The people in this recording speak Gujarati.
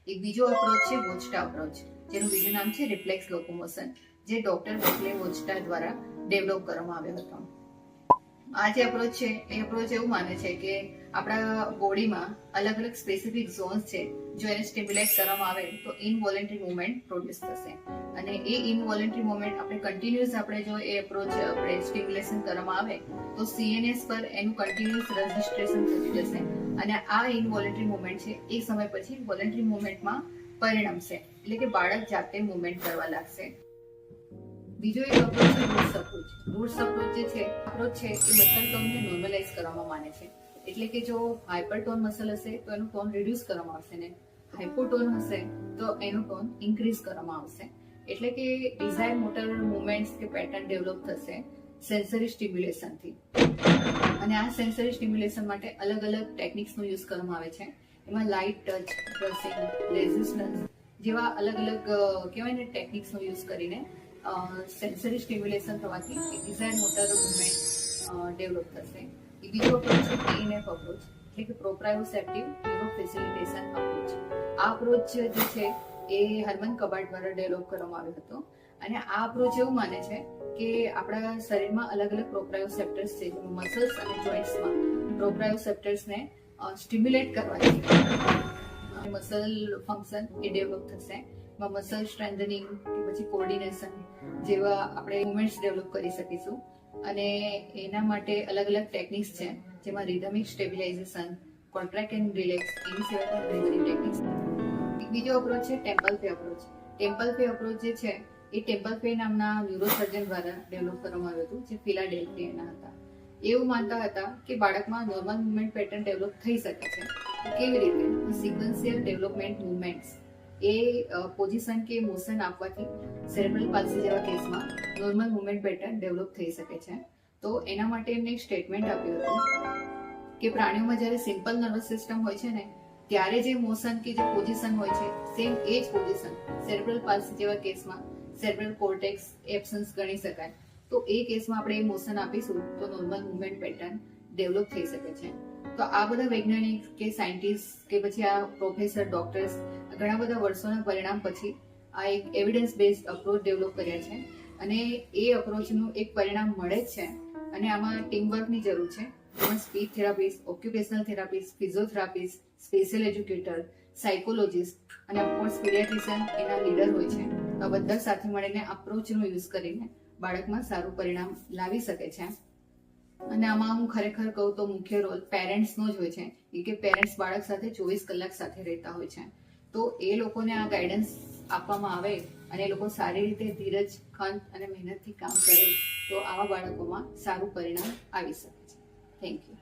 એક બીજો અપ્રોચ છે વોચટા અપ્રોચ, જેનું બીજું નામ છે રિફ્લેક્સ લોકોમોશન, જે ડોક્ટર વેસ્લે વોચટા દ્વારા ડેવલપ કરવામાં આવ્યો હતો. આ જે અપ્રોચ છે એ અપ્રોચ એવું માને છે કે આપણા બોડીમાં અલગ અલગ સ્પેસિફિક ઝોન્સ છે, જો એને સ્ટિમ્યુલેટ કરવામાં આવે તો ઇનવોલન્ટરી મુવમેન્ટ પ્રોડ્યુસ થશે. અને એ ઇનવોલન્ટરી મુવમેન્ટ આપણે કન્ટિન્યુઅસ આપણે જો એ અપ્રોચ આપણે સ્ટિમ્યુલેશન કરવામાં આવે તો સીએનએસ પર એનું કન્ટિન્યુઅસ રજિસ્ટ્રેશન થતું જશે અને આ ઇનવોલન્ટરી મુવમેન્ટ છે એ સમય પછી વોલન્ટરી મુવમેન્ટમાં પરિણમશે, એટલે કે બાળક જાતે મુવમેન્ટ કરવા લાગશે. બીજો એક અપ્રોચ છે રૂટ્સ અપ્રોચ. રૂટ્સ અપ્રોચ જે છે અપ્રોચ છે એ મસલ ટોનને નોર્મલાઇઝ કરવામાં માને છે. એટલે કે જો હાઇપરટોન મસલ હશે તો એનું ટોન રિડ્યુસ કરવામાં આવશે ને હાઇપોટોન હશે તો એનું ટોન ઇન્ક્રીઝ કરવામાં આવશે. એટલે કે ડિઝાયર મોટર મુવમેન્ટ્સ કે પેટર્ન ડેવલપ થશે સેન્સરી સ્ટિમ્યુલેશનથી. અને આ સેન્સરી સ્ટિમ્યુલેશન માટે અલગ અલગ ટેકનિક્સનો યુઝ કરવામાં આવે છે. એમાં લાઇટ ટચ, પ્રેસિંગ, રેઝિસ્ટન્સ જેવા અલગ અલગ કહેવાય ને ટેકનિક્સનો યુઝ કરીને સેન્સરી સ્ટિમ્યુલેશન થવાથી ડિઝાયર મોટર મુવમેન્ટ ડેવલપ થશે. એ બીજો અપ્રોચ છે PNF અપ્રોચ, એટલે કે પ્રોપ્રાયોસેપ્ટિવ ન્યુરો ફેસિલિટેશન અપ્રોચ. આ અપ્રોચ જે છે એ હરમન કબાટ દ્વારા ડેવલપ કરવામાં આવ્યો હતો. અને આ અપ્રોચ એવું માને છે કે આપણા શરીરમાં અલગ અલગ પ્રોપ્રાયોસેપ્ટર્સ છે, જેમાં મસલ્સ અને જોઇન્ટ્સમાં પ્રોપ્રાયોસેપ્ટર્સને સ્ટિમ્યુલેટ કરવાથી મસલ ફંક્શન એ ડેવલપ થશે. એમાં મસલ સ્ટ્રેન્થનિંગ કે પછી કોર્ડિનેશન જેવા આપણે મુવમેન્ટ્સ ડેવલપ કરી શકીશું. અને એના માટે અલગ અલગ ટેકનિક્સ છે, જેમાં rhythmic stabilisation, contract and relax, એની સિવાય પણ ઘણી બધી ટેકનિક્સ. એક બીજો અપ્રોચ છે Temple Fay approach. Temple Fay approach જે છે એ ટેમ્પલ ફે નામના ન્યુરોસર્જન દ્વારા ડેવલપ કરવામાં આવ્યું હતું, જે ફિલાડેલ્ફિયાના હતા. એવું માનતા હતા કે બાળકમાં નોર્મલ મુવમેન્ટ પેટર્ન ડેવલપ થઈ શકે છે. કેવી રીતે? સિક્વન્શિયલ ડેવલપમેન્ટ મુવમેન્ટ્સ એ પોઝિશન કે મોશન આપવાથી સેરેબ્રલ પાલ્સી જેવા કેસમાં નોર્મલ મુવમેન્ટ પેટર્ન ડેવલપ થઈ શકે છે. તો એના માટે એમને એક સ્ટેટમેન્ટ આપ્યું હતું કે પ્રાણીઓમાં જ્યારે સિમ્પલ નર્વસ સિસ્ટમ હોય છે ને ત્યારે જે મોશન કે જે પોઝિશન હોય છે સેમ એ જ પોઝિશન સેરેબ્રલ પાલ્સી જેવા કેસમાં સેરેબ્રલ કોર્ટેક્સ એબ્સન્સ ગણી શકાય. તો એ કેસમાં આપણે એ મોશન આપીશું તો નોર્મલ મુવમેન્ટ પેટર્ન ડેવલપ થઈ શકે છે. તો આ બધા વૈજ્ઞાનિક કે સાયન્ટિસ્ટ કે પછી આ પ્રોફેસર, ડોક્ટર્સ ઘણા બધા વર્ષોના પરિણામ પછી આ એક એવિડન્સ બેઝડ અપ્રોચ ડેવલપ કર્યા છે. અને એ અપ્રોચનું એક પરિણામ મળે જ છે. અને આમાં ટીમ વર્કની જરૂર છે. એમાં speech therapist, occupational therapist, physiotherapist, special educator, psychologist અને ઓફકોર્સ પીડિયાટ્રિશિયન એના લીડર હોય છે. તો આ બધા સાથે મળીને અપ્રોચનો યુઝ કરીને બાળકમાં સારું પરિણામ લાવી શકે છે. અને આમાં હું ખરેખર કહું તો મુખ્ય રોલ પેરેન્ટ્સનો જ હોય છે, કે પેરેન્ટ્સ બાળક સાથે 24 કલાક સાથે રહેતા હોય છે. તો એ લોકોને આ ગાઈડન્સ આપવામાં આવે અને એ લોકો સારી રીતે ધીરજ, ખંત અને મહેનતથી કામ કરે તો આવા બાળકોમાં સારું પરિણામ આવી શકે છે. Thank you.